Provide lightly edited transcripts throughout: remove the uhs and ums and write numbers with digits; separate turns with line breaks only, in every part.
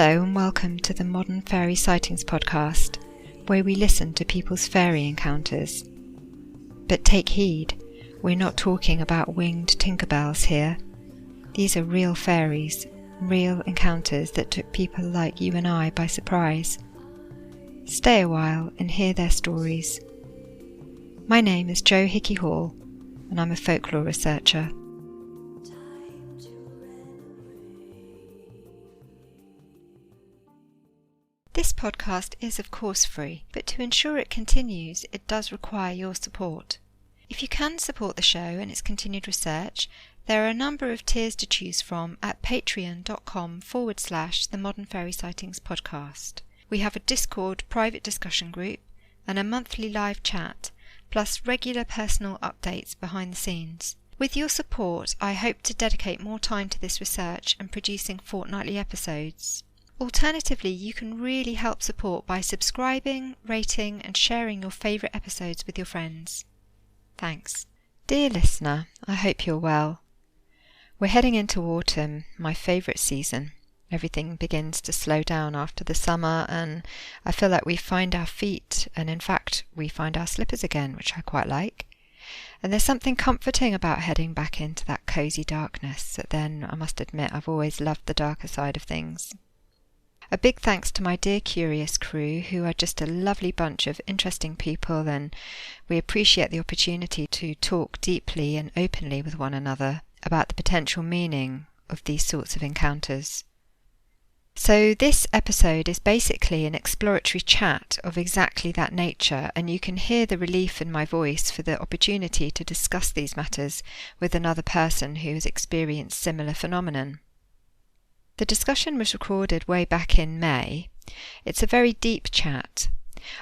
Hello and welcome to the Modern Fairy Sightings Podcast, where we listen to people's fairy encounters. But take heed, we're not talking about winged Tinkerbells here. These are real fairies, real encounters that took people like you and I by surprise. Stay a while and hear their stories. My name is Jo Hickey Hall, and I'm a folklore researcher. This podcast is of course free, but to ensure it continues, it does require your support. If you can support the show and its continued research, there are a number of tiers to choose from at patreon.com/the Modern Fairy Sightings Podcast. We have a Discord private discussion group and a monthly live chat, plus regular personal updates behind the scenes. With your support, I hope to dedicate more time to this research and producing fortnightly episodes. Alternatively, you can really help support by subscribing, rating and sharing your favourite episodes with your friends. Thanks. Dear listener, I hope you're well. We're heading into autumn, my favourite season. Everything begins to slow down after the summer and I feel like we find our feet and in fact we find our slippers again, which I quite like. And there's something comforting about heading back into that cosy darkness, but then I must admit I've always loved the darker side of things. A big thanks to my dear Curious crew, who are just a lovely bunch of interesting people, and we appreciate the opportunity to talk deeply and openly with one another about the potential meaning of these sorts of encounters. So this episode is basically an exploratory chat of exactly that nature, and you can hear the relief in my voice for the opportunity to discuss these matters with another person who has experienced similar phenomenon. The discussion was recorded way back in May. It's a very deep chat.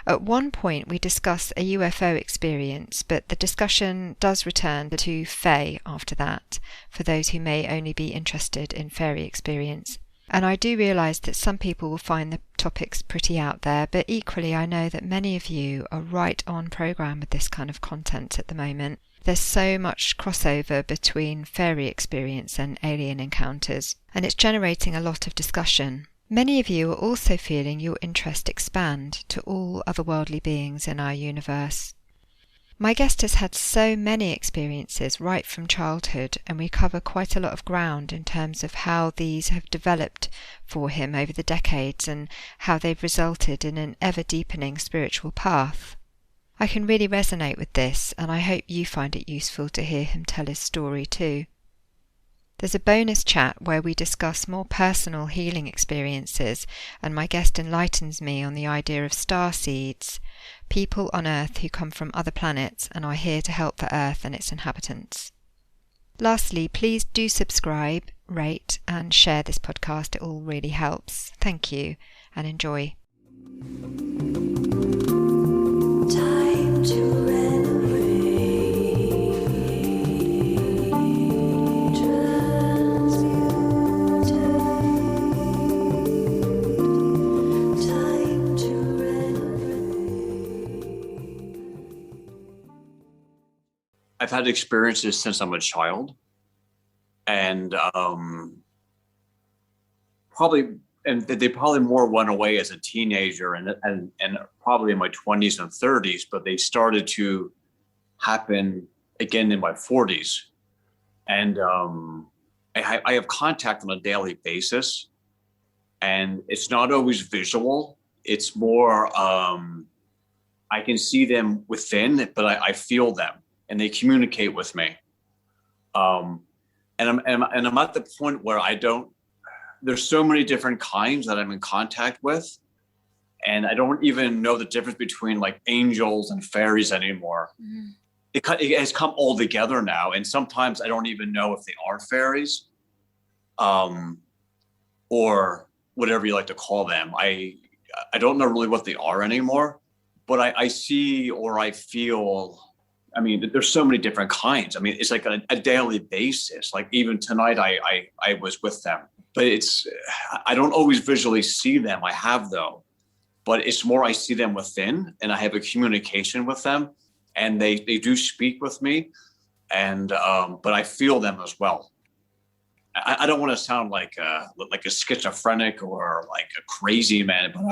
At one point we discuss a UFO experience, but the discussion does return to Fae after that, for those who may only be interested in fairy experience. And I do realise that some people will find the topics pretty out there, but equally I know that many of you are right on programme with this kind of content at the moment. There's so much crossover between fairy experience and alien encounters, and it's generating a lot of discussion. Many of you are also feeling your interest expand to all otherworldly beings in our universe. My guest has had so many experiences right from childhood, and we cover quite a lot of ground in terms of how these have developed for him over the decades and how they've resulted in an ever-deepening spiritual path. I can really resonate with this, and I hope you find it useful to hear him tell his story too. There's a bonus chat where we discuss more personal healing experiences, and my guest enlightens me on the idea of star seeds, people on Earth who come from other planets and are here to help the Earth and its inhabitants. Lastly, please do subscribe, rate and share this podcast. It all really helps. Thank you and enjoy. Time to renovate, transmute, time to renovate.
I've had experiences since I'm a child, and they probably more went away as a teenager and probably in my 20s and 30s, but they started to happen again in my 40s. And I have contact on a daily basis, and it's not always visual. It's more, I can see them within, but I feel them and they communicate with me. And I'm at the point where there's so many different kinds that I'm in contact with, and I don't even know the difference between like angels and fairies anymore. Mm-hmm. It has come all together now, and sometimes I don't even know if they are fairies, or whatever you like to call them. I don't know really what they are anymore, but I see or I feel. I mean, there's so many different kinds. I mean, it's like a daily basis. Like even tonight, I was with them. But I don't always visually see them. I have though, but it's more I see them within, and I have a communication with them, and they do speak with me, and but I feel them as well. I don't want to sound like a schizophrenic or like a crazy man, but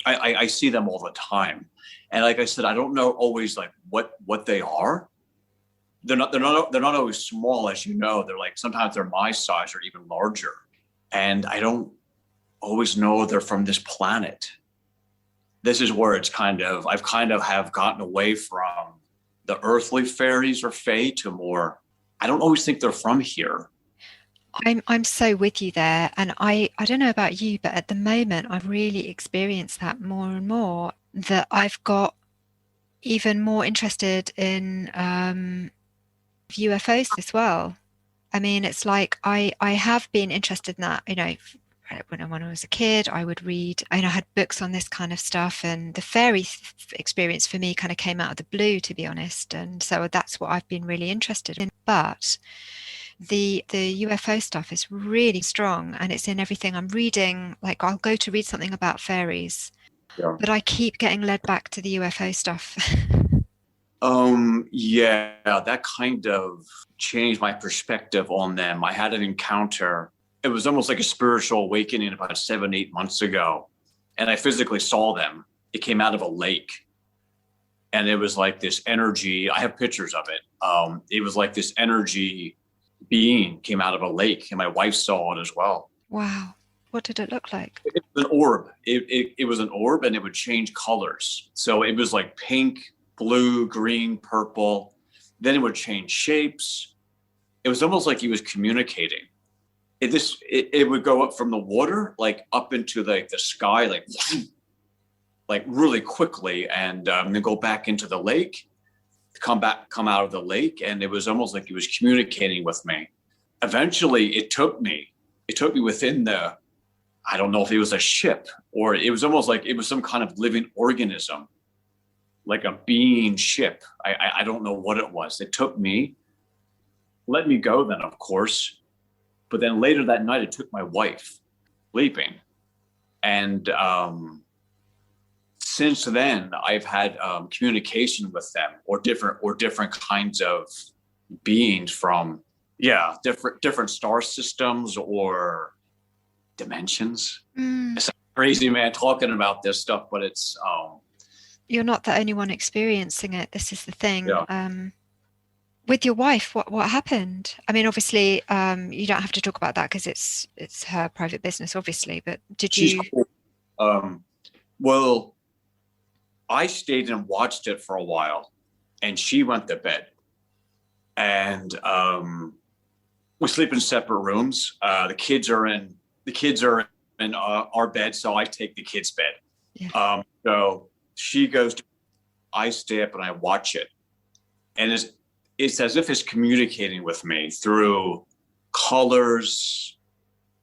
I see them all the time. And like I said, I don't know always like what they are. They're not always small, as you know. They're like, sometimes they're my size or even larger. And I don't always know they're from this planet. This is where I've kind of have gotten away from the earthly fairies or fae to more, I don't always think they're from here.
I'm so with you there. And I don't know about you, but at the moment, I've really experienced that more and more, that I've got even more interested in UFOs as well. I mean, it's like I have been interested in that, when I was a kid, I would read, and I had books on this kind of stuff, and the fairy experience for me kind of came out of the blue, to be honest. And so that's what I've been really interested in. But the UFO stuff is really strong, and it's in everything I'm reading. Like, I'll go to read something about fairies, but I keep getting led back to the UFO stuff.
Yeah, that kind of changed my perspective on them. I had an encounter. It was almost like a spiritual awakening about 7-8 months ago. And I physically saw them. It came out of a lake. And it was like this energy. I have pictures of it. It was like this energy being came out of a lake. And my wife saw it as well.
Wow. What did it look like?
It was an orb. It was an orb, and it would change colors. So it was like pink, blue, green, purple. Then it would change shapes. It was almost like he was communicating. It would go up from the water, like up into like the sky, like really quickly, and then go back into the lake, come out of the lake, and it was almost like he was communicating with me. Eventually, it took me within I don't know if it was a ship, or it was almost like it was some kind of living organism, like a being ship. I don't know what it was. It took me, let me go then, of course. But then later that night, it took my wife sleeping. And since then, I've had communication with them, or different kinds of beings from, different star systems or dimensions. It's crazy, man, talking about this stuff, but it's...
You're not the only one experiencing it. This is the thing.
Yeah.
With your wife, what happened? I mean, obviously, you don't have to talk about that because it's her private business, obviously. But
She's cool. Well, I stayed and watched it for a while, and she went to bed. And we sleep in separate rooms. The kids are in our bed, so I take the kids' bed. Yeah. So she goes to, I stay up and I watch it, and it's as if it's communicating with me through colors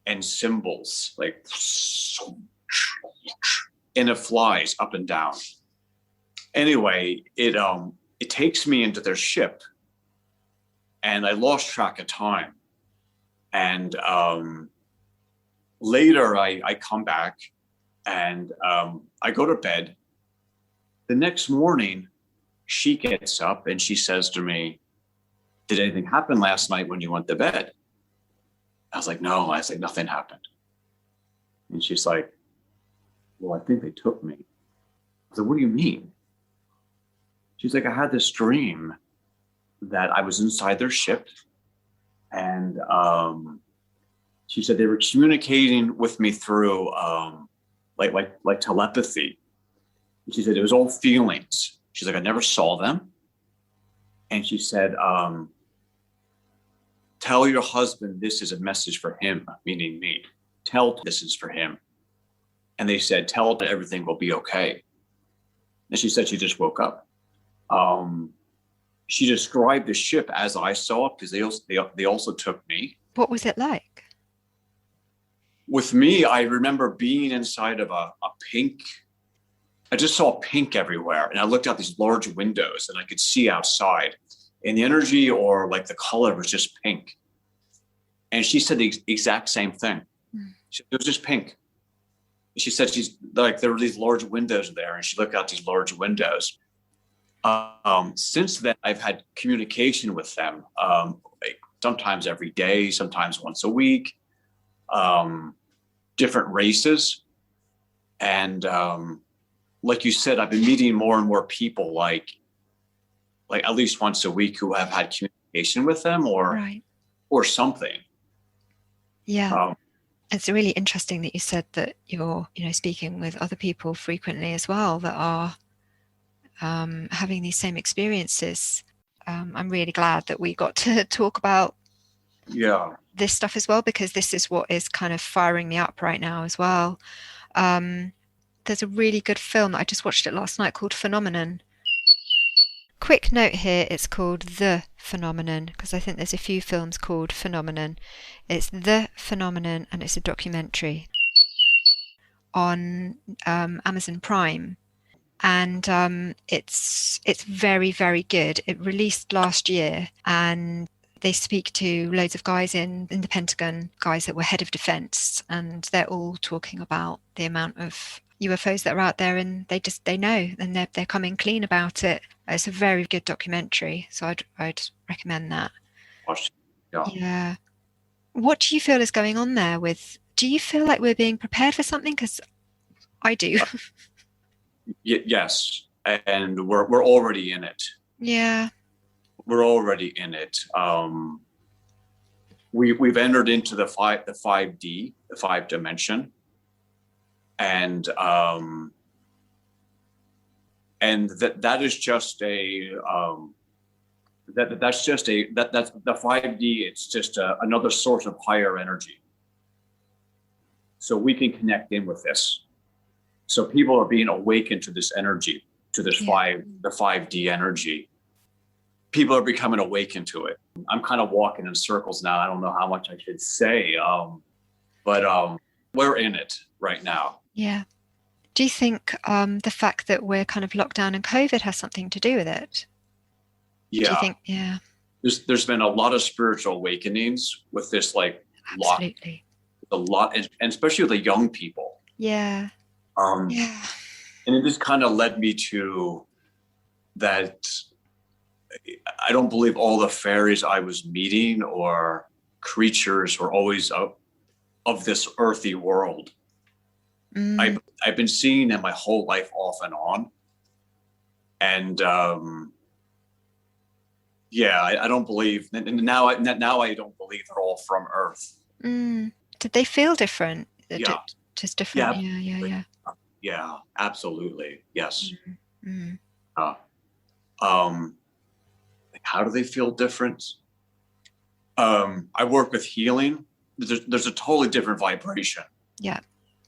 and symbols, like, and it flies up and down. Anyway, it takes me into their ship, and I lost track of time. And later I come back, and I go to bed. The next morning, she gets up and she says to me, "Did anything happen last night when you went to bed?" I was like, "No." I was like, "Nothing happened." And she's like, "Well, I think they took me." I was like, "What do you mean?" She's like, "I had this dream that I was inside their ship, and she said they were communicating with me through like telepathy." She said it was all feelings. She's like, "I never saw them." And she said, "Tell your husband this is a message for him," meaning me. "Tell this is for him." And they said, "Tell that everything will be okay." And she said she just woke up. She described the ship as I saw it, because they also took me.
What was it like?
With me, I remember being inside of a pink. I just saw pink everywhere, and I looked out these large windows, and I could see outside, and the energy or like the color was just pink. And she said the exact same thing. It was just pink. She said she's like, there were these large windows there, and she looked out these large windows. Since then, I've had communication with them, like sometimes every day, sometimes once a week, different races. And like you said, I've been meeting more and more people like at least once a week who have had communication with them or something.
Yeah. It's really interesting that you said that you're, speaking with other people frequently as well that are having these same experiences. I'm really glad that we got to talk about this stuff as well, because this is what is kind of firing me up right now as well. There's a really good film, I just watched it last night, called Phenomenon. Quick note here, it's called The Phenomenon, because I think there's a few films called Phenomenon. It's The Phenomenon, and it's a documentary on Amazon Prime. And it's very, very good. It released last year, and they speak to loads of guys in the Pentagon, guys that were head of defense, and they're all talking about the amount of UFOs that are out there, and they know, and they're coming clean about it. It's a very good documentary, so I'd recommend that. Yeah. What do you feel is going on there do you feel like we're being prepared for something? Because I do.
Yes, and we're already in it.
Yeah.
We're already in it. We've entered into the 5D, the 5 dimension, and that is just that's the 5D. It's just another source of higher energy. So we can connect in with this. So people are being awakened to this energy, to this the 5D energy. People are becoming awakened to it. I'm kind of walking in circles now. I don't know how much I should say, but we're in it right now.
Yeah. Do you think the fact that we're kind of locked down in COVID has something to do with it?
Yeah.
Do you think? Yeah.
There's been a lot of spiritual awakenings with this,
Absolutely.
a lot, and especially with the young people.
Yeah.
Yeah. And it just kind of led me to that. I don't believe all the fairies I was meeting or creatures were always of this earthy world. I've been seeing them my whole life off and on. And I don't believe, and now I don't believe they're all from Earth.
Did they feel different?
Yeah.
Just different.
Yeah, absolutely. Yes. How do they feel different? I work with healing. There's a totally different vibration.
Yeah.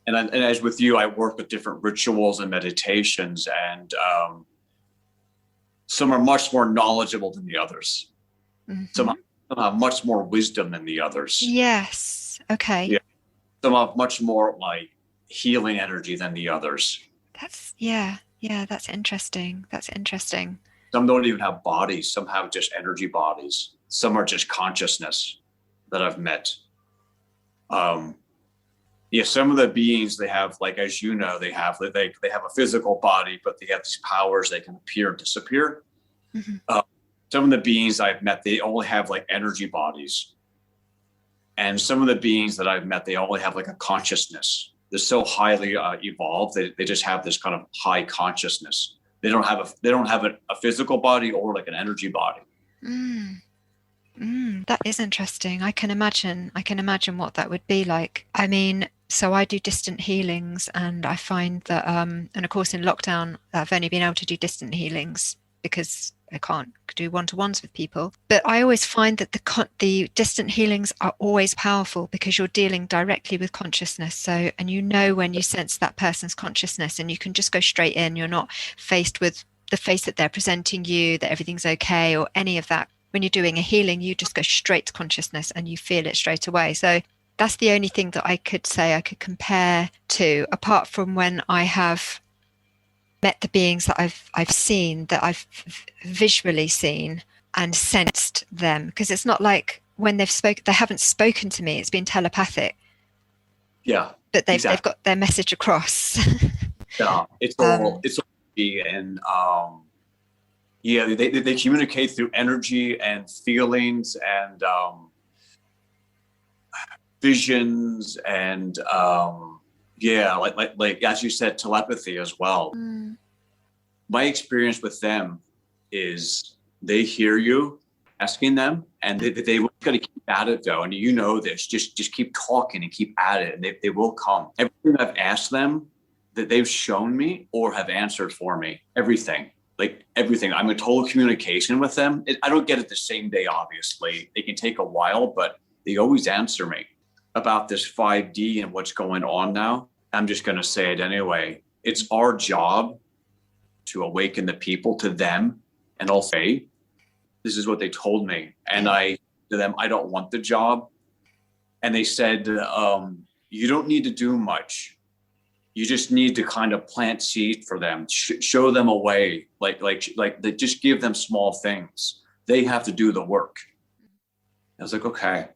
And as with you, I work with different rituals and meditations, and some are much more knowledgeable than the others. Some have much more wisdom than the others.
Yes. Okay.
Yeah. Some have much more healing energy than the others.
That's interesting.
Some don't even have bodies. Some have just energy bodies. Some are just consciousness that I've met. Some of the beings they have, as you know, they have a physical body, but they have these powers. They can appear and disappear. Some of the beings I've met, they only have energy bodies. And some of the beings that I've met, they only have a consciousness. They're so highly evolved. They just have this kind of high consciousness. They don't have a physical body or an energy body.
That is interesting. I can imagine what that would be like. I mean, so I do distant healings, and I find that, and of course in lockdown, I've only been able to do distant healings because I can't do one-to-ones with people. But I always find that the distant healings are always powerful because you're dealing directly with consciousness. So, and when you sense that person's consciousness, and you can just go straight in. You're not faced with the face that they're presenting you, that everything's okay or any of that. When you're doing a healing, you just go straight to consciousness and you feel it straight away. So that's the only thing that I could say I could compare to, apart from when I have met the beings that I've seen, that I've visually seen and sensed them. Because it's not like when they haven't spoken to me, it's been telepathic.
Yeah.
But they've got their message across.
Yeah. It's all and Yeah, they communicate through energy and feelings and visions and like as you said, telepathy as well. My experience with them is they hear you asking them, and they got to keep at it though. And you know this, just keep talking and keep at it, and they will come. Everything I've asked them that they've shown me or have answered for me, everything. Like everything. I'm in total communication with them. I don't get it the same day, obviously. It can take a while, but they always answer me about this 5D and what's going on now. I'm just going to say it anyway. It's our job to awaken the people to them. And I'll say, this is what they told me. And I, to them, I don't want the job. And they said, you don't need to do much. You just need to kind of plant seed for them, show them a way, like they just give them small things. They have to do the work. I was like, okay,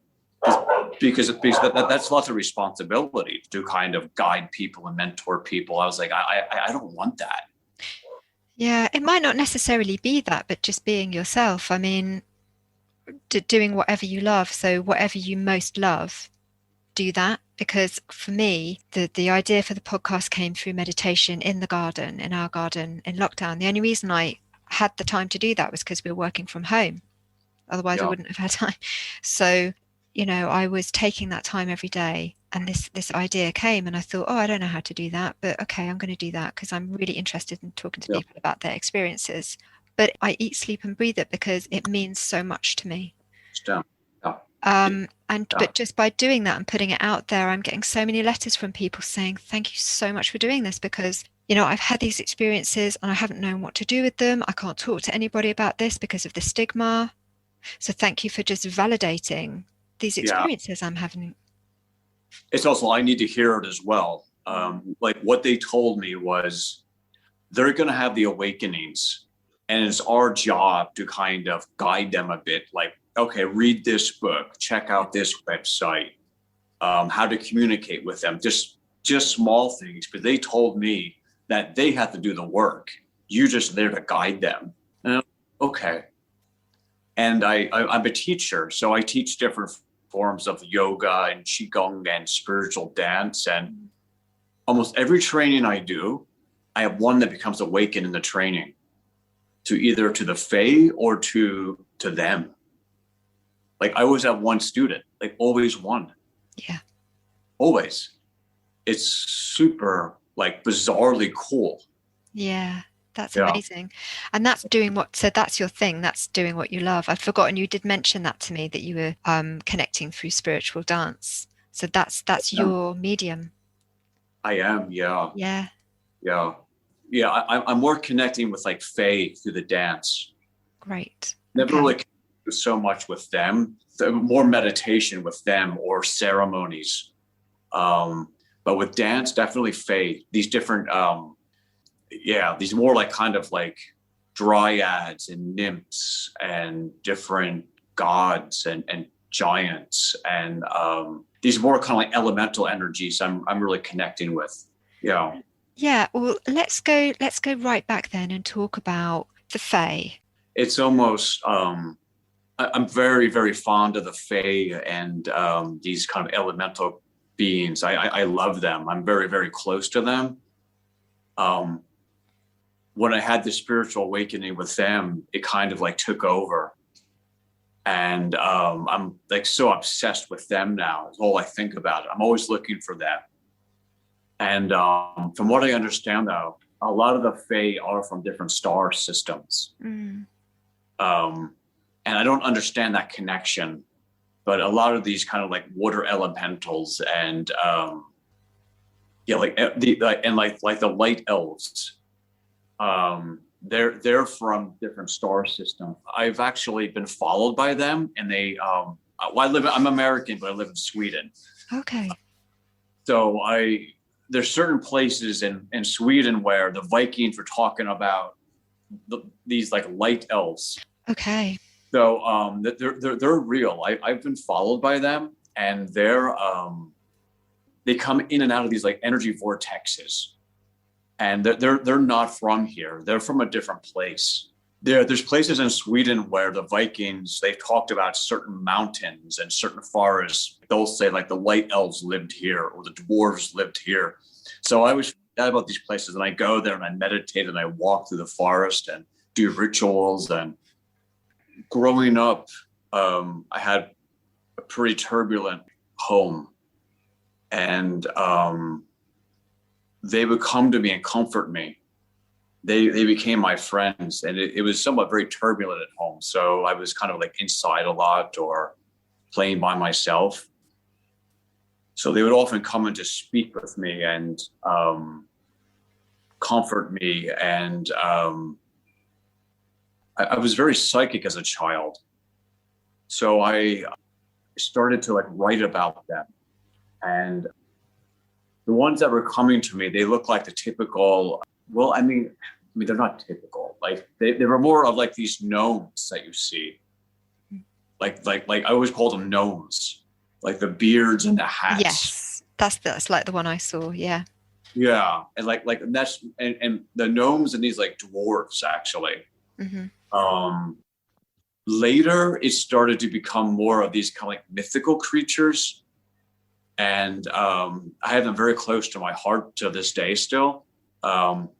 because that's lots of responsibility to kind of guide people and mentor people. I was like, I don't want that.
Yeah, it might not necessarily be that, but just being yourself. I mean, doing whatever you love. So whatever you most love, do that. Because for me, the idea for the podcast came through meditation in the garden, in our garden in lockdown. The only reason I had the time to do that was because we were working from home. Otherwise, I wouldn't have had time. So, you know, I was taking that time every day, and this idea came, and I thought, oh, I don't know how to do that, but okay, I'm going to do that because I'm really interested in talking to people about their experiences. But I eat, sleep, and breathe it because it means so much to me. But just by doing that and putting it out there, I'm getting so many letters from people saying, thank you so much for doing this, because, you know, I've had these experiences and I haven't known what to do with them. I can't talk to anybody about this because of the stigma. So thank you for just validating these experiences I'm having.
It's also, I need to hear it as well. Like what they told me was they're going to have the awakenings, and it's our job to kind of guide them a bit. Like, okay, read this book, check out this website, how to communicate with them, just small things. But they told me that they have to do the work. You're just there to guide them. And okay. And I'm a teacher, so I teach different forms of yoga and qigong and spiritual dance. And almost every training I do, I have one that becomes awakened in the training, to either to the fae or to them. Like I always have one student, like always one.
Yeah.
Always. It's super like bizarrely cool.
Yeah, that's amazing. And that's doing that's your thing. That's doing what you love. I'd forgotten you did mention that to me, that you were connecting through spiritual dance. So that's your medium. I
am. Yeah.
Yeah.
Yeah. Yeah. I'm more connecting with like fae through the dance.
Great.
Never really so much with them, more meditation with them or ceremonies. But with dance, definitely fae. These different, these more like kind of like dryads and nymphs and different gods and giants and these more kind of like elemental energies I'm really connecting with. Yeah.
Yeah. Well, let's go right back then and talk about the fae.
It's almost I'm very, very fond of the fae and these kind of elemental beings. I love them. I'm very, very close to them. When I had the spiritual awakening with them, it kind of like took over. And I'm like so obsessed with them now. It's all I think about. I'm always looking for them. And from what I understand, though, a lot of the fae are from different star systems. And I don't understand that connection, but a lot of these kind of like water elementals and like the light elves, they're from different star systems. I've actually been followed by them, and I'm American, but I live in Sweden.
Okay.
So there's certain places in Sweden where the Vikings were talking about these like light elves.
Okay.
So they're real. I've been followed by them, and they come in and out of these like energy vortexes, and they're not from here. They're from a different place. There's places in Sweden where the Vikings, they've talked about certain mountains and certain forests. They'll say like the light elves lived here or the dwarves lived here. So I always forget about these places, and I go there and I meditate and I walk through the forest and do rituals. And growing up, I had a pretty turbulent home, and they would come to me and comfort me. They became my friends, and it was somewhat very turbulent at home. So I was kind of like inside a lot or playing by myself. So they would often come in to speak with me and comfort me. And I was very psychic as a child. So I started to like write about them. And the ones that were coming to me, they look like the typical, well, I mean, they're not typical. Like they were more of like these gnomes that you see. Like I always called them gnomes, like the beards and the hats.
Yes, that's like the one I saw. Yeah.
Yeah, and like that's and the gnomes and these like dwarves actually.
Mm-hmm.
Later, it started to become more of these kind of like mythical creatures, and I have them very close to my heart to this day still.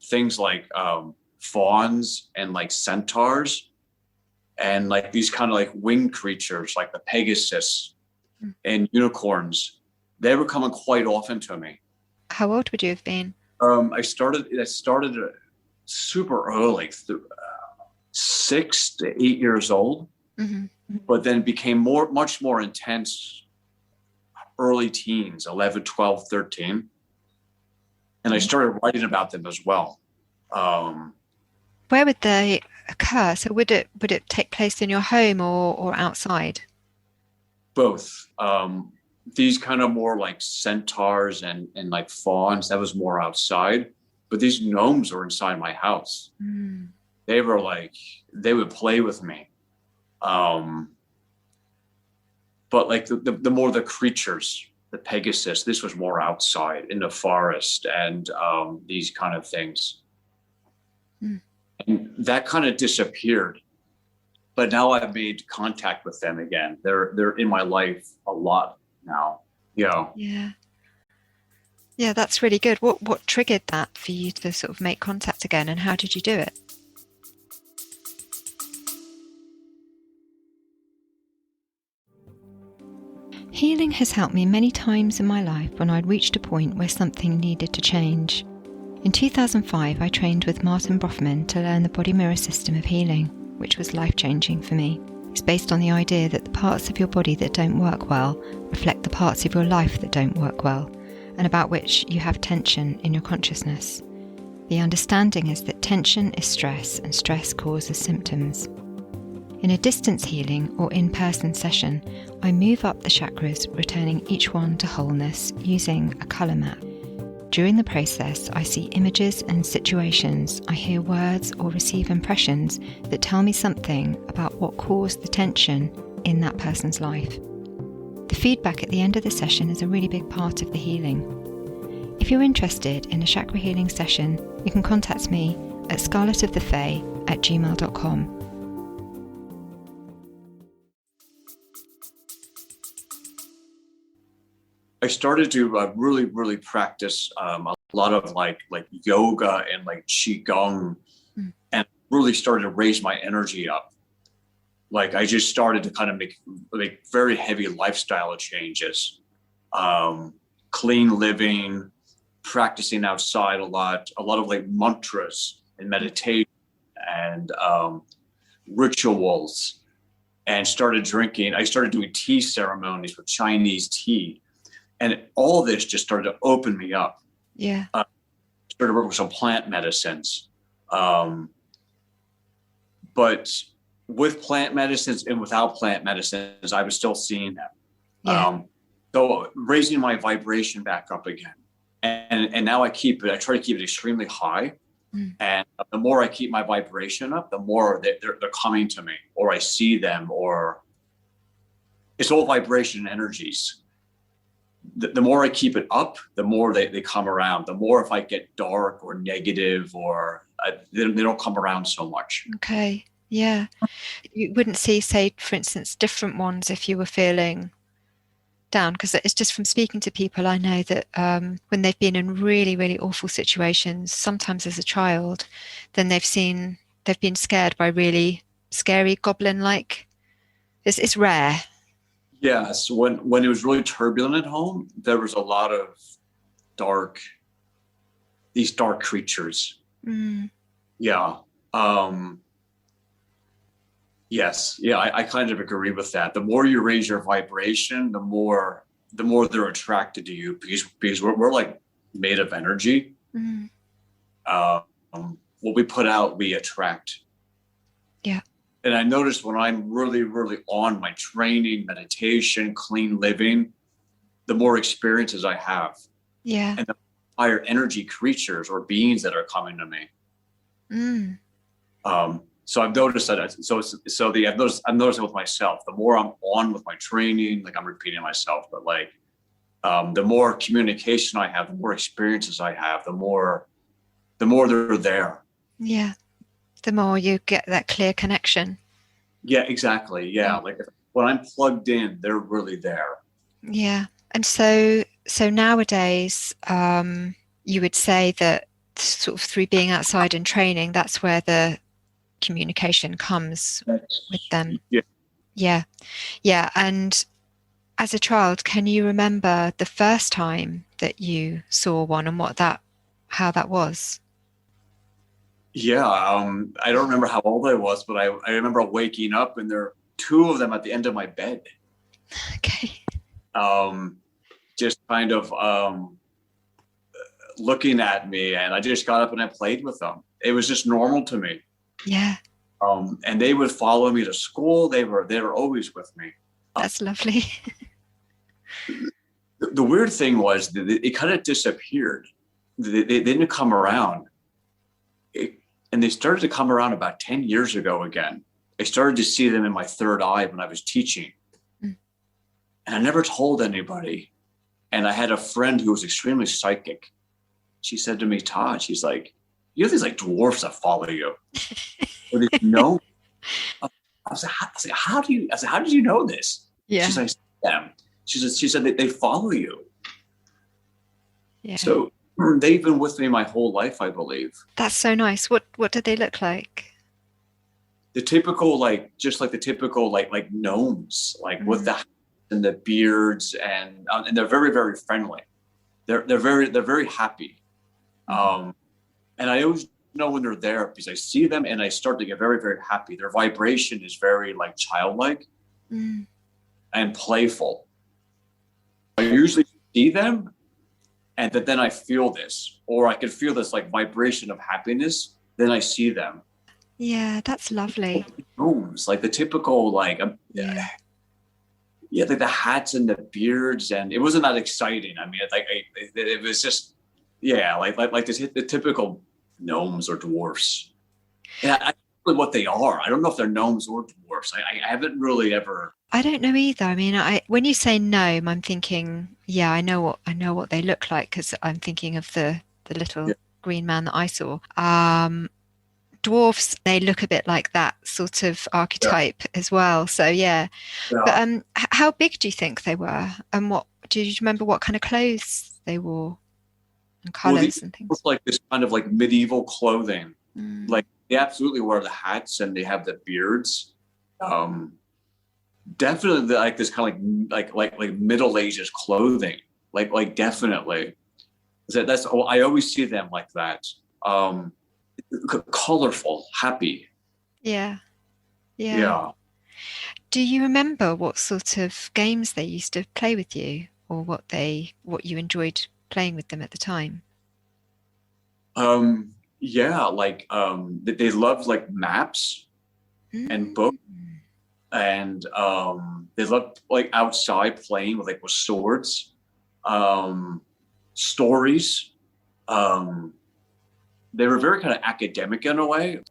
Things like fawns and like centaurs and like these kind of like winged creatures like the Pegasus and unicorns. They were coming quite often to me.
How old would you have been?
I started super early, 6 to 8 years old,
Mm-hmm.
but then became much more intense early teens, 11, 12, 13. And I started writing about them as well.
Where would they occur? So would it take place in your home or outside?
Both. These kind of more like centaurs and like fawns, that was more outside. But these gnomes were inside my house.
Mm.
They were like, they would play with me. But like the more the creatures, the Pegasus, this was more outside in the forest and these kind of things.
Mm.
And that kind of disappeared. But now I've made contact with them again. They're in my life a lot now.
Yeah. Yeah, that's really good. What triggered that for you to sort of make contact again, and how did you do it? Healing has helped me many times in my life when I'd reached a point where something needed to change. In 2005, I trained with Martin Brofman to learn the body mirror system of healing, which was life-changing for me. It's based on the idea that the parts of your body that don't work well reflect the parts of your life that don't work well, and about which you have tension in your consciousness. The understanding is that tension is stress, and stress causes symptoms. In a distance healing or in-person session, I move up the chakras, returning each one to wholeness using a colour map. During the process, I see images and situations, I hear words or receive impressions that tell me something about what caused the tension in that person's life. The feedback at the end of the session is a really big part of the healing. If you're interested in a chakra healing session, you can contact me at scarletofthefae@gmail.com.
I started to really practice a lot of like yoga and like qigong, and really started to raise my energy up. Like I just started to kind of make very heavy lifestyle changes, clean living, practicing outside a lot of like mantras and meditation and rituals, and started drinking. I started doing tea ceremonies with Chinese tea. And all this just started to open me up.
Yeah.
Started working with some plant medicines. But with plant medicines and without plant medicines, I was still seeing them.
Yeah.
So raising my vibration back up again. And now I try to keep it extremely high. Mm. And the more I keep my vibration up, the more they're coming to me, or I see them, or it's all vibration and energies. The more I keep it up, the more they come around. The more if I get dark or negative or they don't come around so much.
Okay. Yeah. You wouldn't see, say, for instance, different ones if you were feeling down, because it's just from speaking to people I know that when they've been in really, really awful situations, sometimes as a child, then they've been scared by really scary goblin-like. It's rare.
Yes, when it was really turbulent at home, there was a lot of dark, these dark creatures.
Mm.
Yeah. Yes. Yeah, I kind of agree with that. The more you raise your vibration, the more they're attracted to you, because we're like made of energy.
Mm.
What we put out, we attract.
Yeah.
And I noticed when I'm really, really on my training, meditation, clean living, the more experiences I have.
Yeah.
And the higher energy creatures or beings that are coming to me.
Mm.
So I've noticed that. I've noticed it with myself. The more I'm on with my training, like I'm repeating myself, but like the more communication I have, the more experiences I have, the more they're there.
Yeah. The more you get that clear connection.
Yeah, exactly. Yeah. Like when I'm plugged in, they're really there.
Yeah. And so nowadays, you would say that sort of through being outside and training, that's where the communication comes with them.
Yeah.
Yeah. Yeah. And as a child, can you remember the first time that you saw one and how that was?
Yeah. I don't remember how old I was, but I remember waking up and there are two of them at the end of my bed.
Okay.
Just kind of looking at me, and I just got up and I played with them. It was just normal to me.
Yeah.
And they would follow me to school. They were always with me.
That's lovely.
The weird thing was that it kind of disappeared. They didn't come around. And they started to come around about 10 years ago again. I started to see them in my third eye when I was teaching. Mm. And I never told anybody. And I had a friend who was extremely psychic. She said to me, Todd, she's like, you have these like dwarfs that follow you. Or these gnomes. I was like, how did you know this?
Yeah.
She's like, them. She said they follow you.
Yeah.
So they've been with me my whole life, I believe.
That's so nice. What did they look like?
The typical, like the typical gnomes, like with the hats and the beards, and they're very, very friendly. They're very happy. And I always know when they're there because I see them and I start to get very, very happy. Their vibration is very like childlike and playful. I usually see them and then I feel this, or I can feel this like vibration of happiness. Then I see them.
Yeah, that's lovely.
Gnomes, like the typical, like, like the hats and the beards, and it wasn't that exciting. I mean, it was just, like the typical gnomes or dwarfs. Yeah, I don't know what they are. I don't know if they're gnomes or dwarfs. I haven't really ever.
I don't know either. I mean, when you say gnome, I'm thinking, I know what they look like because I'm thinking of the little green man that I saw. Dwarfs, they look a bit like that sort of archetype as well. So but how big do you think they were, and what do you remember what kind of clothes they wore and colors and things?
Look like this kind of like medieval clothing. Like they absolutely wear the hats and they have the beards. Definitely like this kind of like Middle Ages clothing. Like definitely. That's I always see them like that. Colorful, happy.
Yeah. Do you remember what sort of games they used to play with you, or what you enjoyed playing with them at the time?
They loved like maps and books, and they loved like outside playing with swords, stories. They were very kind of academic in a way.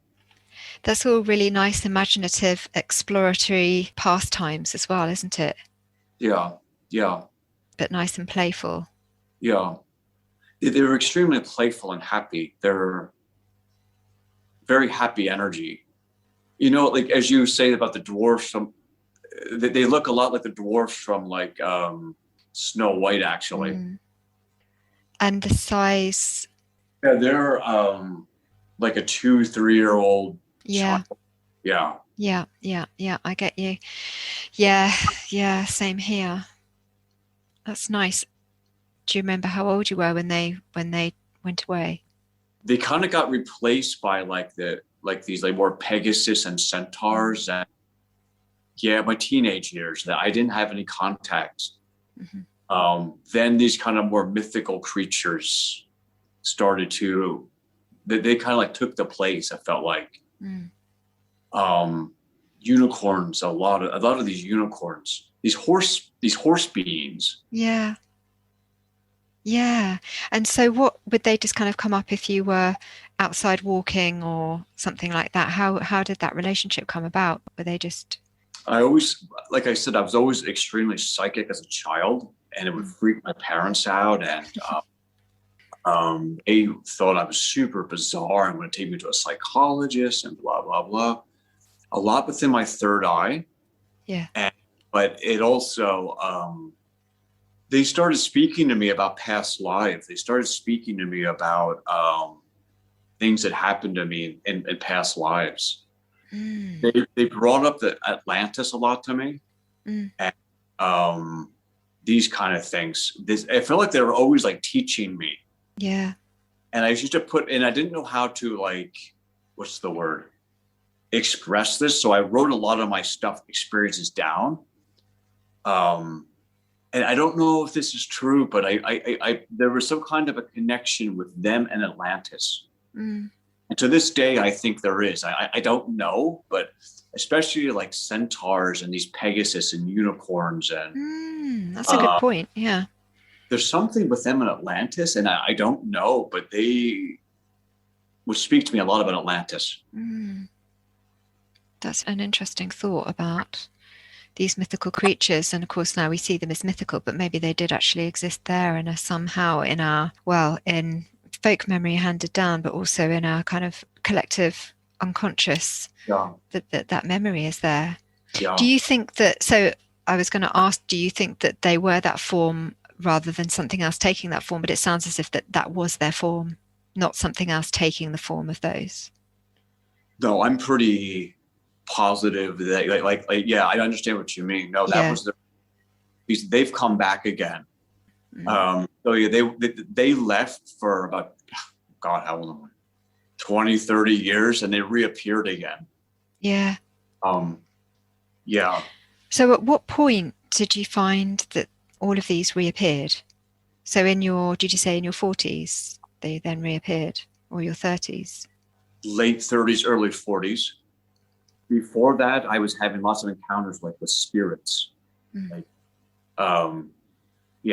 That's all really nice, imaginative, exploratory pastimes as well, isn't it?
Yeah.
But nice and playful.
Yeah. They were extremely playful and happy. They're very happy energy. Like as you say about the dwarfs, they look a lot like the dwarfs from like Snow White, actually.
And the size.
Yeah, they're like a 2-3-year-old
Yeah.
child. Yeah.
Yeah. I get you. Yeah. Same here. That's nice. Do you remember how old you were when they went away?
They kind of got replaced by these like more Pegasus and centaurs, and my teenage years that I didn't have any contact. Then these kind of more mythical creatures started to, they kind of like took the place. I felt like unicorns, a lot of these unicorns, these horse beings.
Yeah. And so what would they just kind of come up if you were outside walking or something like that? How did that relationship come about? Were they just...
I always, like I said, I was always extremely psychic as a child, and it would freak my parents out. And they thought I was super bizarre and would take me to a psychologist and blah, blah, blah. A lot within my third eye.
Yeah.
But it also... they started speaking to me about past lives. They started speaking to me about things that happened to me in past lives. They brought up the Atlantis a lot to me, and these kind of things. I felt like they were always like teaching me.
Yeah.
And I used to I didn't know how to, like, what's the word? Express this. So I wrote a lot of my experiences down. And I don't know if this is true, but I there was some kind of a connection with them and Atlantis. And to this day, I think there is. I don't know, but especially like centaurs and these Pegasus and unicorns. And
that's a good point. Yeah.
There's something with them in Atlantis, and I don't know, but they would speak to me a lot about Atlantis.
That's an interesting thought about these mythical creatures. And of course now we see them as mythical, but maybe they did actually exist there and are somehow in our, in folk memory handed down, but also in our kind of collective unconscious, that memory is there. Do you think that, so I was going to ask, do you think that they were that form rather than something else taking that form? But it sounds as if that was their form, not something else taking the form of those.
No, I'm pretty positive that like I understand what you mean. No, that was because they've come back again. So yeah, they left for about, God, how long? 20, 30 years, and they reappeared again.
Yeah.
Yeah.
So at what point did you find that all of these reappeared? So did you say in your 40s they then reappeared, or your 30s?
Late 30s, early 40s. Before that, I was having lots of encounters like with spirits.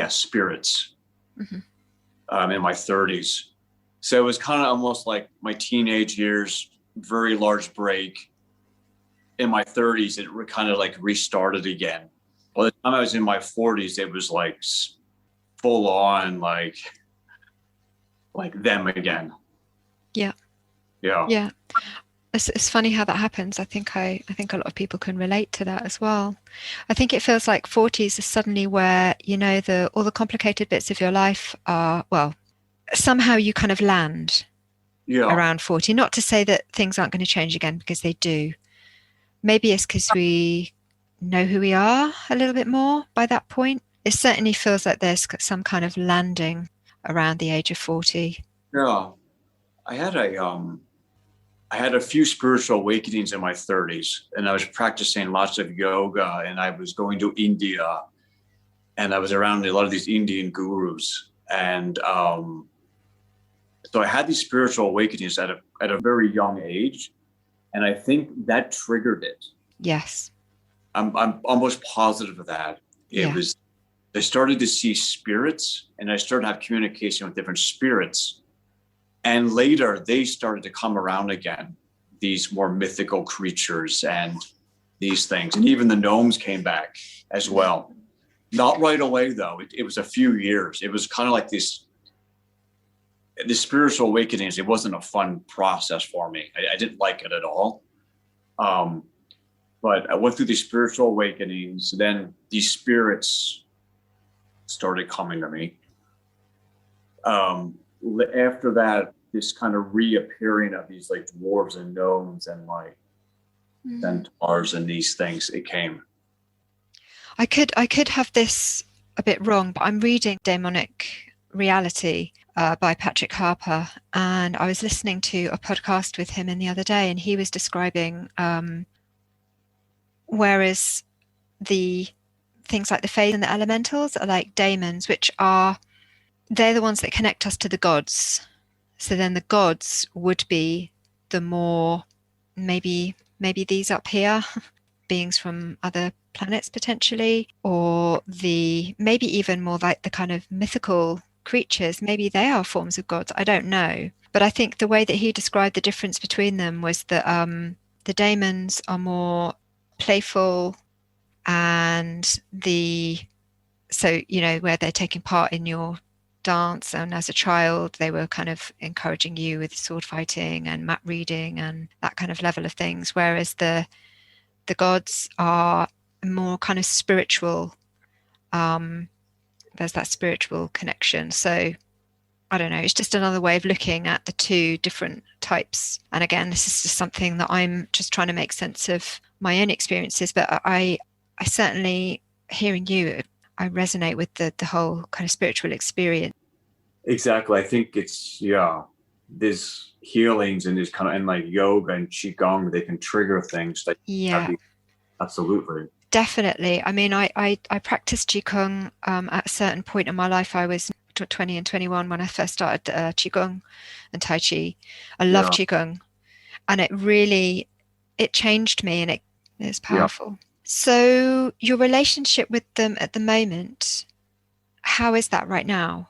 Spirits. In my 30s. So it was kind of almost like my teenage years, very large break. In my 30s, it kind of like restarted again. By the time I was in my 40s, it was like full on, like them again. Yeah.
It's funny how that happens. I think a lot of people can relate to that as well. I think it feels like 40s is suddenly where, all the complicated bits of your life are, somehow you kind of land around 40. Not to say that things aren't going to change again, because they do. Maybe it's because we know who we are a little bit more by that point. It certainly feels like there's some kind of landing around the age of 40.
Yeah. I had a few spiritual awakenings in my 30s, and I was practicing lots of yoga, and I was going to India, and I was around a lot of these Indian gurus. And so I had these spiritual awakenings at a very young age, and I think that triggered it.
Yes.
I'm almost positive of that. I started to see spirits, and I started to have communication with different spirits. And later, they started to come around again, these more mythical creatures and these things. And even the gnomes came back as well. Not right away, though. It was a few years. It was kind of like the spiritual awakenings. It wasn't a fun process for me. I didn't like it at all. But I went through these spiritual awakenings. Then these spirits started coming to me. After that, this kind of reappearing of these like dwarves and gnomes and like centaurs and these things, it came.
I could have this a bit wrong, but I'm reading Demonic Reality by Patrick Harper, and I was listening to a podcast with him the other day, and he was describing whereas the things like the fae and the elementals are like daemons, which they're the ones that connect us to the gods. So then the gods would be the more maybe these up here, beings from other planets potentially, or maybe even more like the kind of mythical creatures. Maybe they are forms of gods. I don't know. But I think the way that he described the difference between them was that the daemons are more playful, and so where they're taking part in your dance, and as a child they were kind of encouraging you with sword fighting and map reading and that kind of level of things, whereas the gods are more kind of spiritual. There's that spiritual connection. So I don't know, it's just another way of looking at the two different types. And again, this is just something that I'm just trying to make sense of my own experiences, but I certainly, hearing you, I resonate with the whole kind of spiritual experience.
Exactly. I think it's, there's healings and there's kind of, and like yoga and qigong, they can trigger things. Absolutely.
Definitely. I mean, I practiced qigong at a certain point in my life. I was 20 and 21 when I first started qigong and tai chi. I love qigong, and it changed me, and it's powerful. Yeah. So your relationship with them at the moment, how is that right now?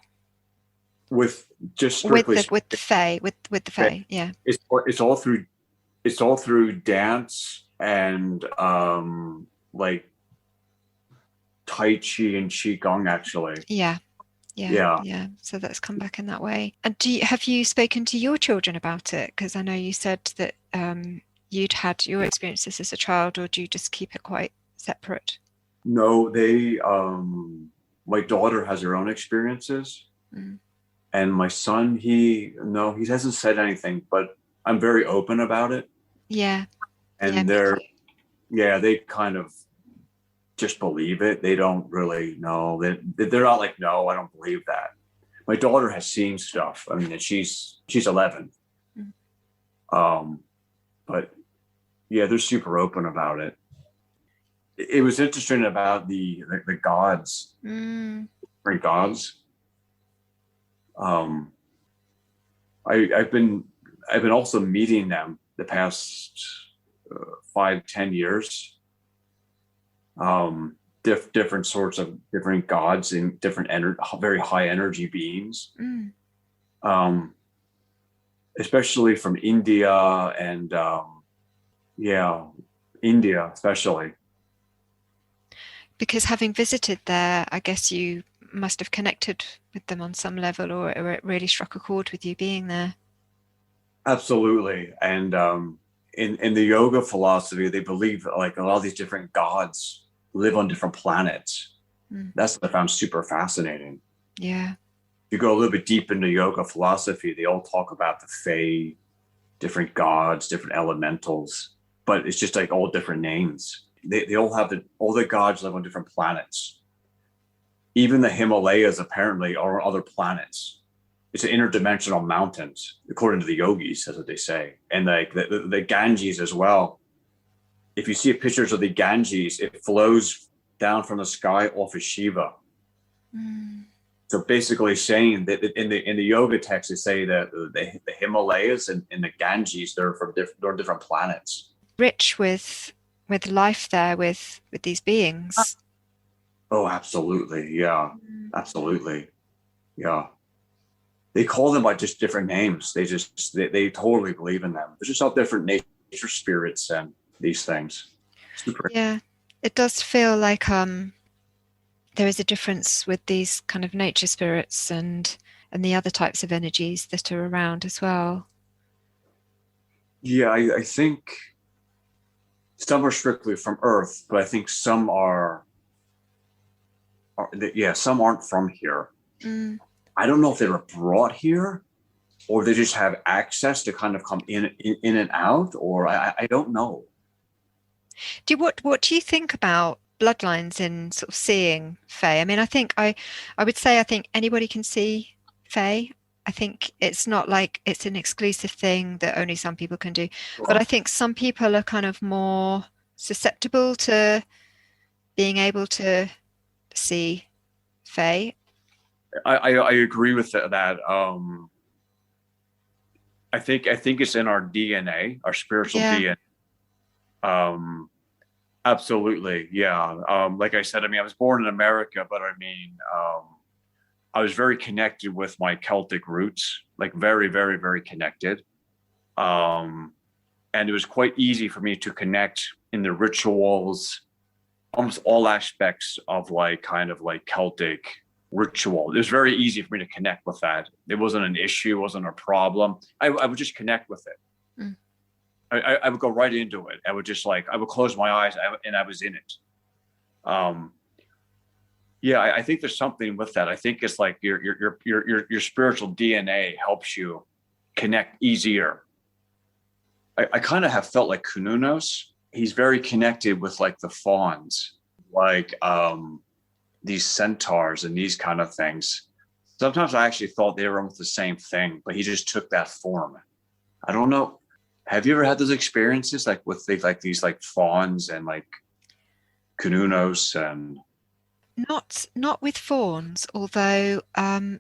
With just strictly
with the fae, with the fae, yeah.
It's all through dance and like tai chi and qigong, actually.
Yeah. So that's come back in that way. And have you spoken to your children about it? Because I know you said that you'd had your experiences as a child, or do you just keep it quite separate?
No, my daughter has her own experiences. And my son, he hasn't said anything, but I'm very open about it.
Yeah.
And they kind of just believe it. They don't really know. They're not like, no, I don't believe that. My daughter has seen stuff. I mean, she's 11. But yeah, they're super open about it. It was interesting about the gods, different gods. I've been also meeting them the past 5-10 years. Different sorts of different gods and different very high energy beings. Especially from India and India especially.
Because having visited there, I guess you must have connected with them on some level, or it really struck a chord with you being there.
Absolutely. And in the yoga philosophy, they believe like a lot of these different gods live on different planets. That's what I found super fascinating.
Yeah.
If you go a little bit deep into yoga philosophy, they all talk about the fae, different gods, different elementals, but it's just like all different names. They all have all the gods live on different planets. Even the Himalayas apparently are on other planets. It's an interdimensional mountains, according to the yogis, that's what they say. And like the Ganges as well. If you see pictures of the Ganges, it flows down from the sky off of Shiva. So basically saying that in the yoga text, they say that the Himalayas and the Ganges, they're different planets.
Rich with life there, with these beings.
Oh, absolutely. Yeah, absolutely. Yeah. They call them by just different names. They totally believe in them. There's just all different nature spirits and these things. Super.
Yeah, it does feel like there is a difference with these kind of nature spirits and the other types of energies that are around as well.
Yeah, I think some are strictly from Earth, but I think some some aren't from here.
Mm.
I don't know if they were brought here or they just have access to kind of come in and out, or I don't know.
What do you think about bloodlines in sort of seeing Fae? I mean, I would say I think anybody can see Fae. I think it's not like it's an exclusive thing that only some people can do. But I think some people are kind of more susceptible to being able to see Fae.
I agree with that. I think it's in our DNA, our spiritual DNA. Absolutely, yeah. Like I said, I mean, I was born in America, but I mean, I was very connected with my Celtic roots, like very, very, very connected. And it was quite easy for me to connect in the rituals, almost all aspects of like kind of like Celtic ritual. It was very easy for me to connect with that. It wasn't an issue, it wasn't a problem. I would just connect with it.
Mm.
I would go right into it. I would just like, I would close my eyes and I was in it. Yeah, I think there's something with that. I think it's like your spiritual DNA helps you connect easier. I kind of have felt like Kununos. He's very connected with like the fawns, like these centaurs and these kind of things. Sometimes I actually thought they were almost the same thing, but he just took that form. I don't know. Have you ever had those experiences like with these like fawns and like Kununos and?
Not with fawns, although a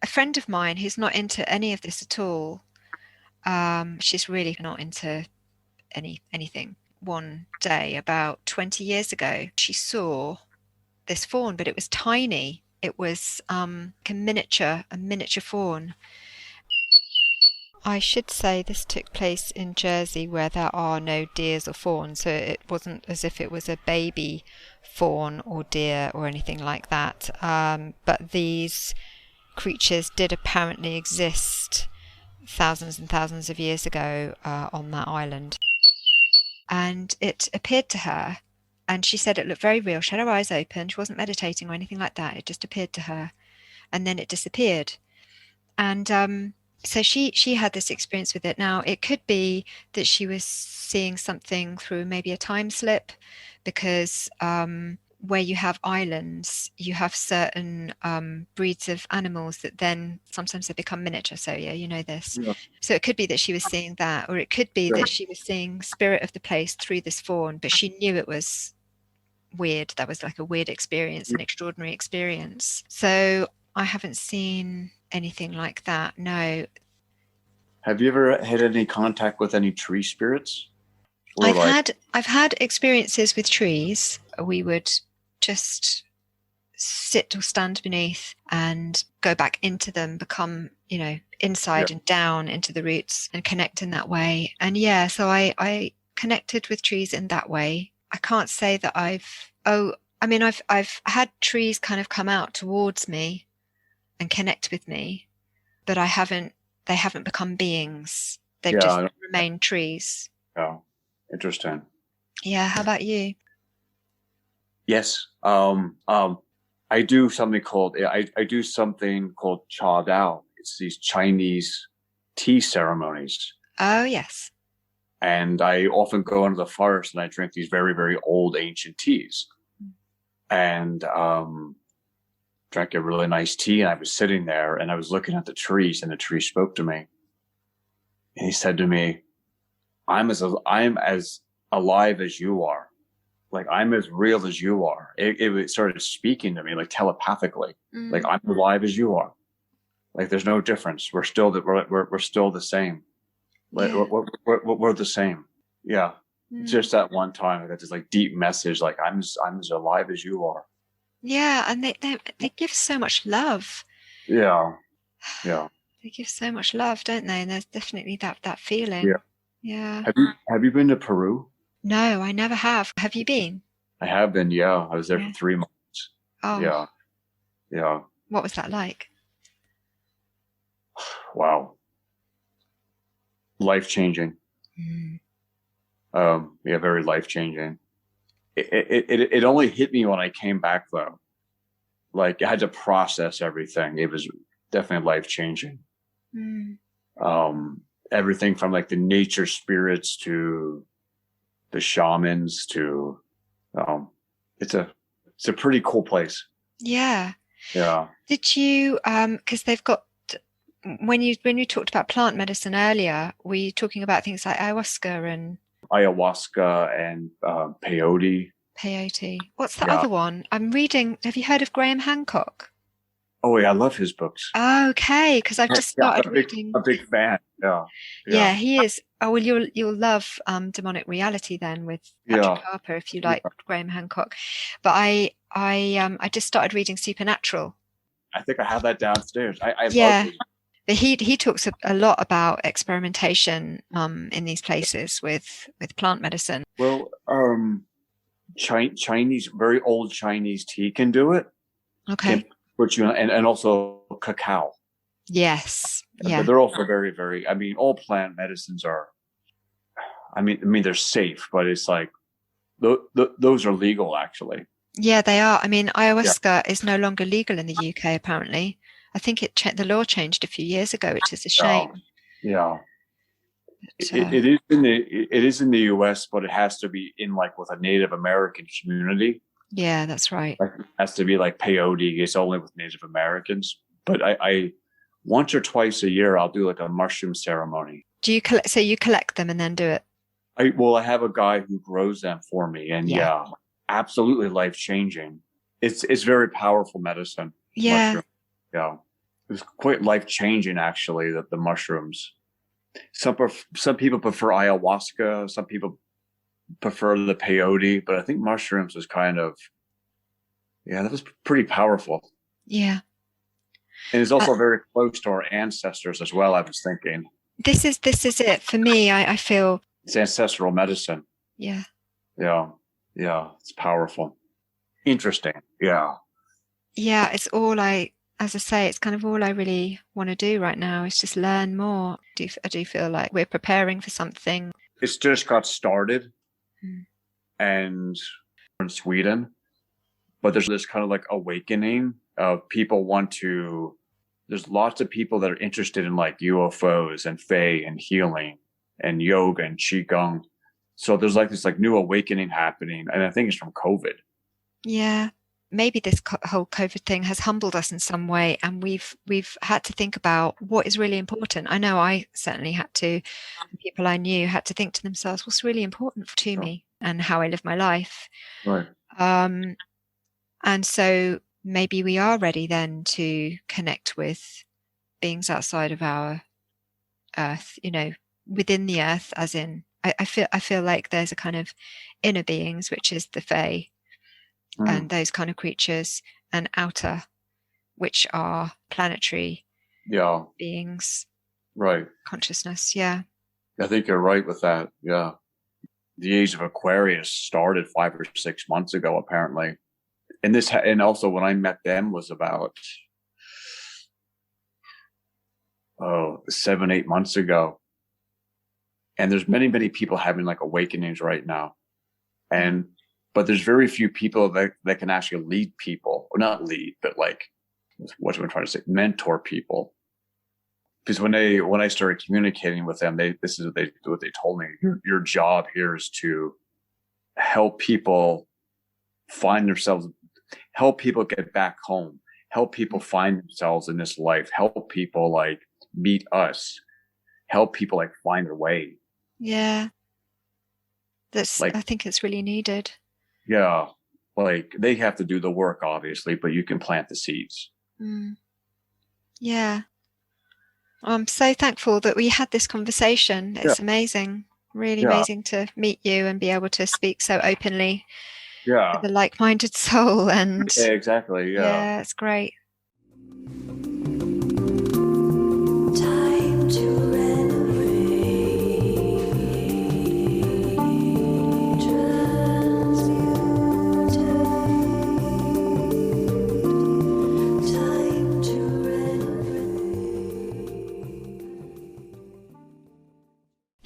friend of mine who's not into any of this at all, she's really not into anything. One day, about 20 years ago, she saw this fawn, but it was tiny. It was a miniature fawn. I should say this took place in Jersey, where there are no deers or fawns, so it wasn't as if it was a baby fawn or deer or anything like that. But these creatures did apparently exist thousands and thousands of years ago on that island. And it appeared to her, and she said it looked very real. She had her eyes open. She wasn't meditating or anything like that. It just appeared to her, and then it disappeared. And so she had this experience with it. Now, it could be that she was seeing something through maybe a time slip, because where you have islands, you have certain breeds of animals that then sometimes they become miniature. So yeah, you know this. Yeah. So it could be that she was seeing that, or it could be that she was seeing spirit of the place through this fawn, but she knew it was weird. That was like a weird experience, an extraordinary experience. So I haven't seen anything like that, no.
Have you ever had any contact with any tree spirits?
I've had experiences with trees. We would just sit or stand beneath and go back into them, become, inside and down into the roots and connect in that way. And yeah, so I connected with trees in that way. I can't say that I've had trees kind of come out towards me and connect with me, but they haven't become beings. They've just remained trees.
Oh, interesting.
Yeah. How about you?
Yes. I do something called Cha Dao. It's these Chinese tea ceremonies.
Oh, yes.
And I often go into the forest and I drink these very, very old ancient teas. And drank a really nice tea, and I was sitting there and I was looking at the trees, and the tree spoke to me. And he said to me, I'm as alive as you are. Like, I'm as real as you are. It started speaking to me like telepathically. Like, I'm alive as you are. Like, there's no difference. We're still we're still the same. Like, we're the same. Yeah. Just that one time, I got this like deep message, like I'm as alive as you are.
Yeah, and they give so much love.
Yeah.
They give so much love, don't they? And there's definitely that feeling.
Yeah.
Yeah.
Have you been to Peru?
No, I never have. Have you been?
I have been. Yeah, I was there for 3 months.
Oh.
Yeah.
What was that like?
Wow. Life-changing. Yeah, very life changing. It only hit me when I came back though. Like I had to process everything. It was definitely life changing.
Mm.
Everything from like the nature spirits to the shamans to, it's a pretty cool place.
Yeah.
Yeah.
Did you, because they've got, when you talked about plant medicine earlier, were you talking about things like ayahuasca and
peyote?
peyote? What's the other one? I'm reading, have you heard of Graham Hancock?
Oh yeah, I love his books.
Okay, because I've just started reading.
A big fan. Yeah.
Yeah, he is. Oh well, you'll love Demonic Reality then with Patrick Harper if you like Graham Hancock. But I just started reading Supernatural.
I think I have that downstairs. I
yeah.
love it.
But he talks a lot about experimentation in these places with plant medicine.
Well, Chinese, very old Chinese tea can do it.
Okay.
Can put you on, and also cacao.
Yes. Yeah.
But they're also very, very. I mean, all plant medicines are. I mean, they're safe, but it's like those are legal actually.
Yeah, they are. I mean, ayahuasca is no longer legal in the UK. Apparently, I think the law changed a few years ago, which is a shame.
Yeah.
But,
it is in the US, but it has to be in like with a Native American community.
Yeah, that's right.
Like, it has to be like peyote. It's only with Native Americans. But I once or twice a year, I'll do like a mushroom ceremony.
Do you collect? So you collect them and then do it?
I have a guy who grows them for me, and absolutely life changing. It's very powerful medicine.
Yeah.
Mushroom. Yeah. It's quite life changing actually. That the mushrooms. Some people prefer ayahuasca. Some people prefer the peyote, but I think mushrooms is kind of, that was pretty powerful.
Yeah.
And it's also very close to our ancestors as well, I was thinking.
This is it for me. I feel
it's ancestral medicine.
Yeah.
Yeah. Yeah. It's powerful. Interesting. Yeah.
Yeah. It's all as I say, it's kind of all I really want to do right now is just learn more. I do feel like we're preparing for something.
It's just got started and in Sweden, but there's this kind of like awakening of people there's lots of people that are interested in like UFOs and Fae and healing and yoga and Qigong. So there's like this like new awakening happening. And I think it's from COVID.
Yeah. Maybe this whole COVID thing has humbled us in some way, and we've had to think about what is really important. I know I certainly had to. People I knew had to think to themselves, what's really important to me and how I live my life.
Right.
And so maybe we are ready then to connect with beings outside of our earth, within the earth, as in, I feel like there's a kind of inner beings, which is the Fae. And those kind of creatures, and outer, which are planetary beings. Right. Consciousness. Yeah.
I think you're right with that. Yeah. The age of Aquarius started 5 or 6 months ago, apparently. And also when I met them was about 7, 8 months ago. And there's many, many people having like awakenings right now. But there's very few people that can actually lead people, or not lead, but like, what am I trying to say? Mentor people. Because when I started communicating with them, this is what they told me. Your job here is to help people find themselves, help people get back home, help people find themselves in this life, help people like meet us, help people like find their way.
Yeah. I think it's really needed.
Yeah, like they have to do the work, obviously, but you can plant the seeds.
Yeah. I'm so thankful that we had this conversation. It's amazing, really amazing to meet you and be able to speak so openly with a like-minded soul. And
yeah, exactly.
Yeah, it's great.
Time to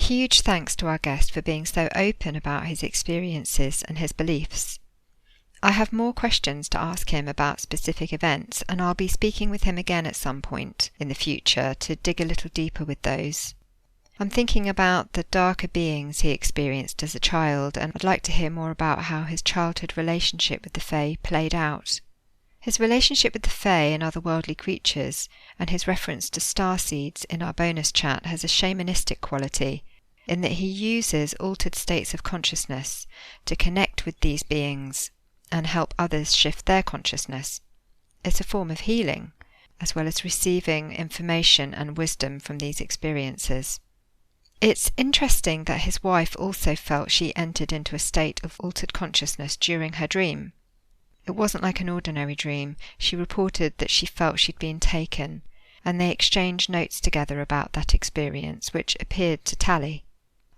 Huge thanks to our guest for being so open about his experiences and his beliefs. I have more questions to ask him about specific events, and I'll be speaking with him again at some point in the future to dig a little deeper with those. I'm thinking about the darker beings he experienced as a child, and I'd like to hear more about how his childhood relationship with the Fae played out. His relationship with the Fae and otherworldly creatures, and his reference to starseeds in our bonus chat, has a shamanistic quality, in that he uses altered states of consciousness to connect with these beings and help others shift their consciousness. It's a form of healing, as well as receiving information and wisdom from these experiences. It's interesting that his wife also felt she entered into a state of altered consciousness during her dream. It wasn't like an ordinary dream. She reported that she felt she'd been taken, and they exchanged notes together about that experience, which appeared to tally.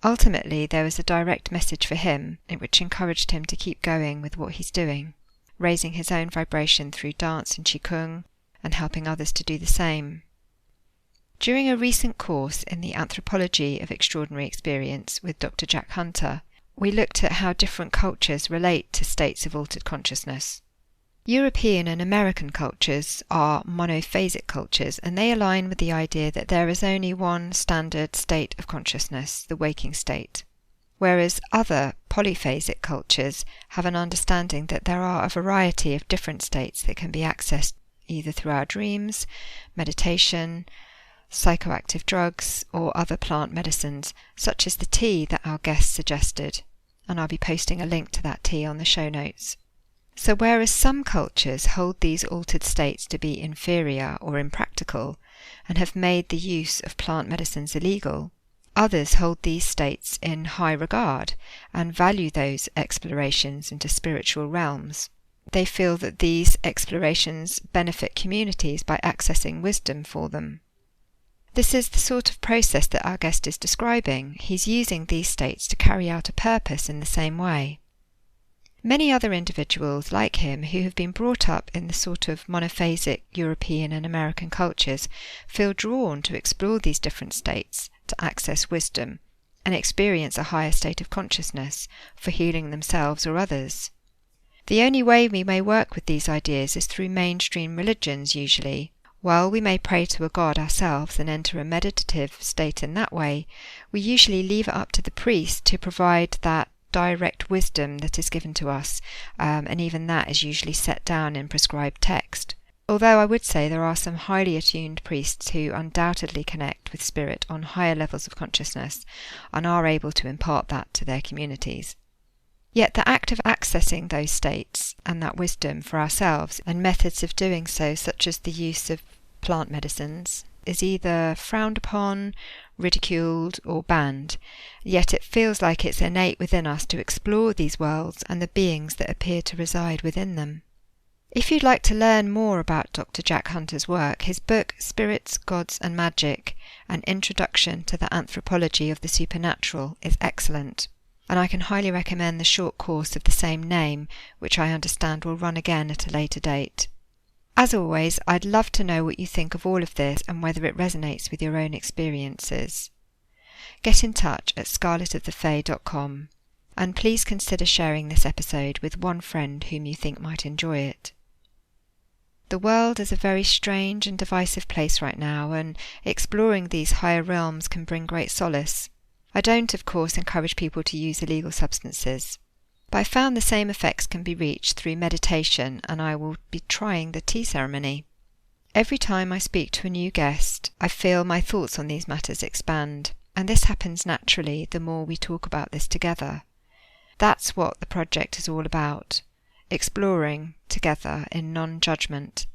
Ultimately, there was a direct message for him, which encouraged him to keep going with what he's doing, raising his own vibration through dance and qigong, and helping others to do the same. During a recent course in the Anthropology of Extraordinary Experience with Dr. Jack Hunter, we looked at how different cultures relate to states of altered consciousness. European and American cultures are monophasic cultures, and they align with the idea that there is only one standard state of consciousness, the waking state, whereas other polyphasic cultures have an understanding that there are a variety of different states that can be accessed either through our dreams, meditation, psychoactive drugs, or other plant medicines, such as the tea that our guest suggested, and I'll be posting a link to that tea on the show notes. So whereas some cultures hold these altered states to be inferior or impractical, and have made the use of plant medicines illegal, others hold these states in high regard and value those explorations into spiritual realms. They feel that these explorations benefit communities by accessing wisdom for them. This is the sort of process that our guest is describing. He's using these states to carry out a purpose in the same way. Many other individuals like him who have been brought up in the sort of monophasic European and American cultures feel drawn to explore these different states to access wisdom and experience a higher state of consciousness for healing themselves or others. The only way we may work with these ideas is through mainstream religions usually. While we may pray to a god ourselves and enter a meditative state in that way, we usually leave it up to the priest to provide that direct wisdom that is given to us, and even that is usually set down in prescribed text. Although I would say there are some highly attuned priests who undoubtedly connect with spirit on higher levels of consciousness and are able to impart that to their communities. Yet the act of accessing those states and that wisdom for ourselves, and methods of doing so, such as the use of plant medicines, is either frowned upon, ridiculed, or banned, yet it feels like it's innate within us to explore these worlds and the beings that appear to reside within them. If you'd like to learn more about Dr. Jack Hunter's work, his book Spirits, Gods and Magic, An Introduction to the Anthropology of the Supernatural is excellent, and I can highly recommend the short course of the same name, which I understand will run again at a later date. As always, I'd love to know what you think of all of this and whether it resonates with your own experiences. Get in touch at scarletofthefae.com, and please consider sharing this episode with one friend whom you think might enjoy it. The world is a very strange and divisive place right now, and exploring these higher realms can bring great solace. I don't, of course, encourage people to use illegal substances, but I found the same effects can be reached through meditation, and I will be trying the tea ceremony. Every time I speak to a new guest, I feel my thoughts on these matters expand, and this happens naturally the more we talk about this together. That's what the project is all about, exploring together in non-judgment.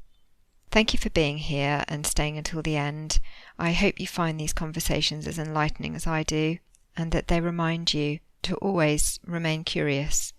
Thank you for being here and staying until the end. I hope you find these conversations as enlightening as I do, and that they remind you to always remain curious.